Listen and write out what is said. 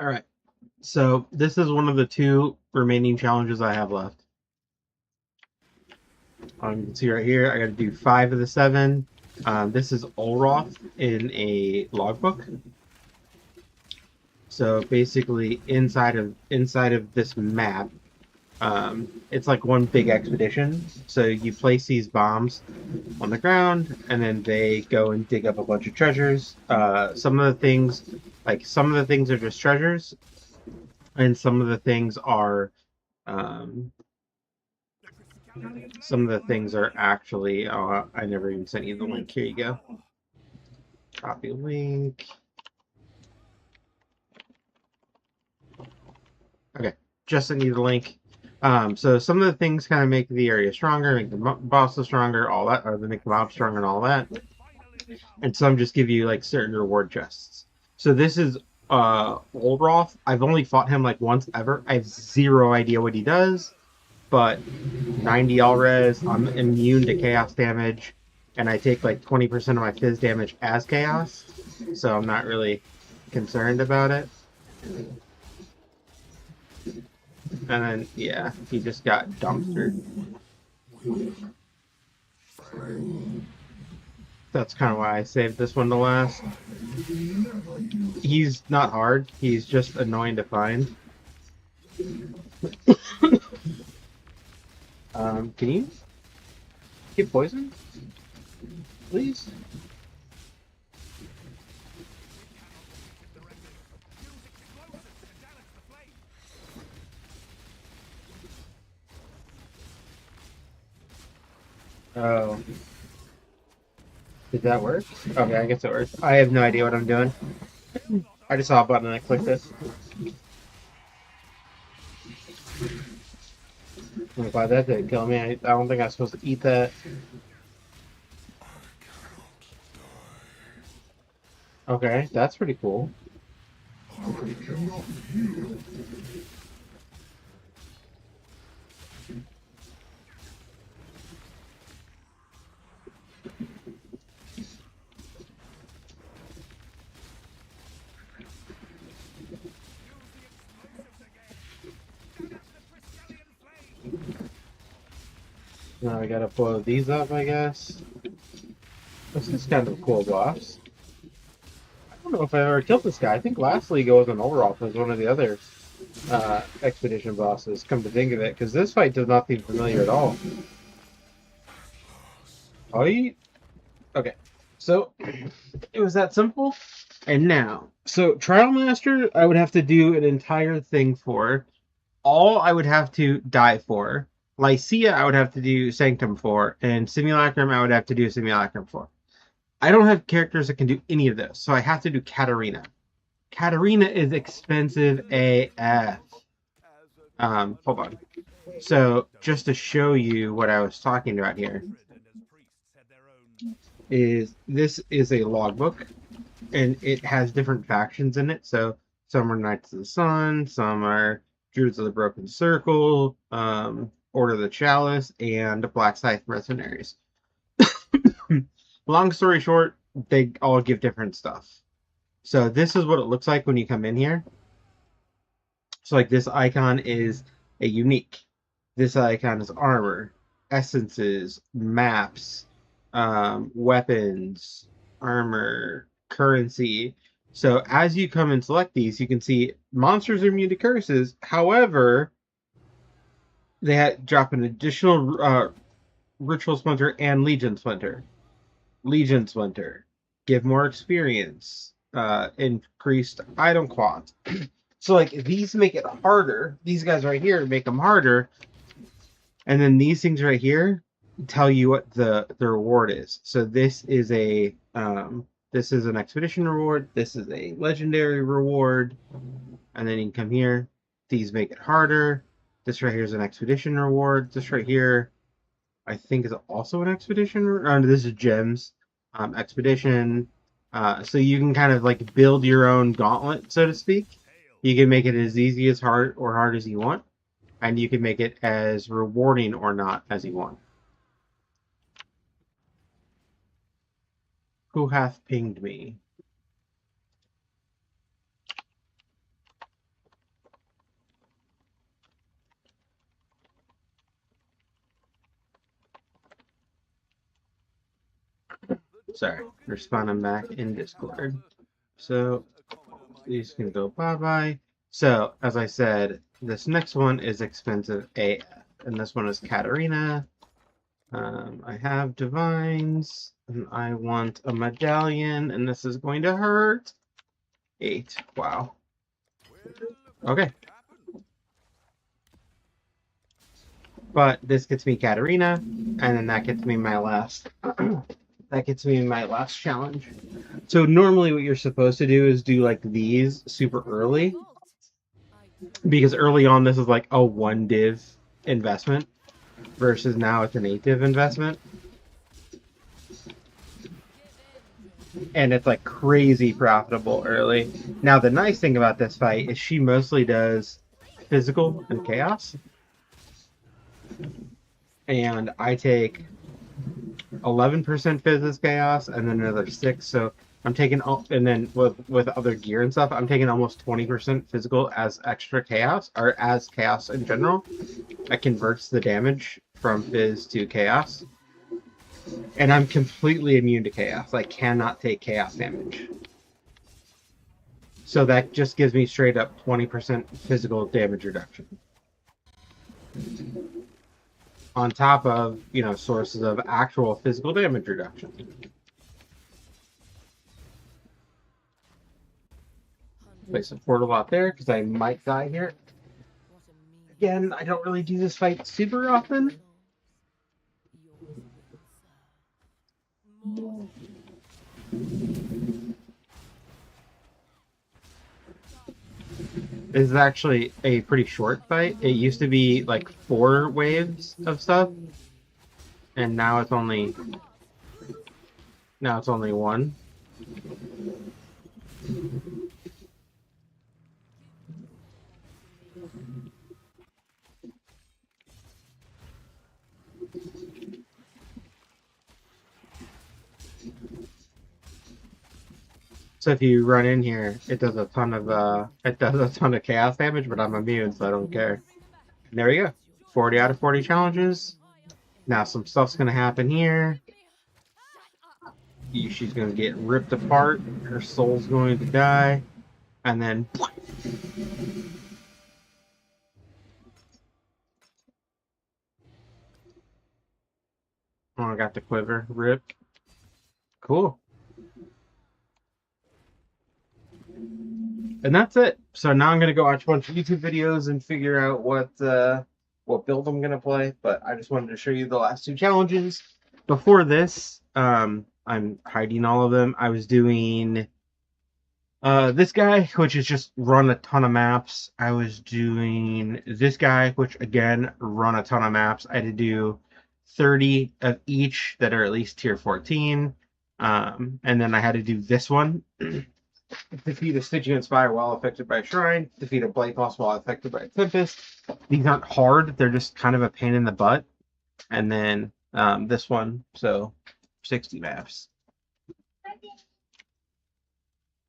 All right. So this is one of the two remaining challenges I have left. You can see right here, I got to do 5 of the 7. This is Olroth in a logbook. So basically, inside of this map, it's like one big expedition. So you place these bombs on the ground, and then they go and dig up a bunch of treasures. Some of the things are just treasures, and um, some of the things are actually. I never even sent you the link. Here you go. Copy link. Okay, just sent you the link. So some of the things kind of make the area stronger, make the bosses stronger, all that, or they make the mob stronger and all that. And some just give you like certain reward chests. So this is Olroth. I've only fought him like once ever. I have zero idea what he does, but 90 all res. I'm immune to chaos damage, and I take like 20% of my fizz damage as chaos, so I'm not really concerned about it. And then yeah, he just got dumpstered. That's kind of why I saved this one to last. He's not hard. He's just annoying to find. Can you get poison, please? Oh, did that work? Okay, I guess it worked. I have no idea what I'm doing. I just saw a button and I clicked it. I'm glad that didn't kill me. I don't think I was supposed to eat that. Okay, that's pretty cool. Now I gotta blow these up, I guess. This is kind of a cool boss. I don't know if I ever killed this guy. I think last league it was an Overall was one of the other expedition bosses, come to think of it, because this fight does not seem familiar at all. Oh, okay. So it was that simple. And now, so Trial Master, I would have to do an entire thing for. All I would have to die for. Lycia, I would have to do Sanctum for, and Simulacrum, I would have to do Simulacrum for. I don't have characters that can do any of this, so I have to do Katarina. Katarina is expensive AF. Hold on. So just to show you what I was talking about here, is this is a logbook, and it has different factions in it. So some are Knights of the Sun, some are Druids of the Broken Circle, Order of the Chalice, and Black Scythe Mercenaries. Long story short, they all give different stuff. So this is what it looks like when you come in here. So like this icon is a unique. This icon is armor, essences, maps, weapons, armor, currency. So as you come and select these, you can see monsters are immune to curses. However, they drop an additional ritual splinter and legion splinter. Legion splinter, give more experience, increased item quant. So like these make it harder. These guys right here make them harder, and then these things right here tell you what the reward is. So this is an expedition reward. This is a legendary reward, and then you can come here. These make it harder. This right here is an expedition reward. This right here, I think, is also an expedition. This is gems, expedition. So you can kind of like build your own gauntlet, so to speak. You can make it as easy as hard as you want, and you can make it as rewarding or not as you want. Who hath pinged me? Sorry, responding back in Discord. So these can go bye-bye. So, as I said, this next one is expensive AF, and this one is Katarina. I have divines, and I want a medallion, and this is going to hurt. 8. Wow. Okay. But this gets me Katarina, and then that gets me my last. That gets me my last challenge. So normally, what you're supposed to do is do like these super early, because early on this is like a 1 div investment, versus now it's an 8 div investment. And it's like crazy profitable early. Now the nice thing about this fight is she mostly does physical and chaos. And I take 11% physics chaos and then another 6. So I'm taking, and then with other gear and stuff, I'm taking almost 20% physical as extra chaos, or as chaos in general. That converts the damage from phys to chaos. And I'm completely immune to chaos. I cannot take chaos damage. So that just gives me straight up 20% physical damage reduction. On top of, you know, sources of actual physical damage reduction. Place a portal out there because I might die here. Again, I don't really do this fight super often. This is actually a pretty short fight. It used to be like 4 waves of stuff, and now it's only 1. So if you run in here, it does a ton of chaos damage, but I'm immune, so I don't care. And there we go. 40 out of 40 challenges. Now some stuff's gonna happen here. She's gonna get ripped apart. Her soul's going to die, and then. Oh, I got the quiver. Rip. Cool. And that's it. So now I'm gonna go watch a bunch of YouTube videos and figure out what build I'm gonna play. But I just wanted to show you the last 2 challenges. Before this, I'm hiding all of them. I was doing this guy, which is just run a ton of maps. I was doing this guy, which again run a ton of maps. I had to do 30 of each that are at least tier 14. And then I had to do this one. Defeat a Stygian Spire while affected by a Shrine. Defeat a Blight Boss while affected by a Tempest. These aren't hard. They're just kind of a pain in the butt. And then this one, so 60 maps.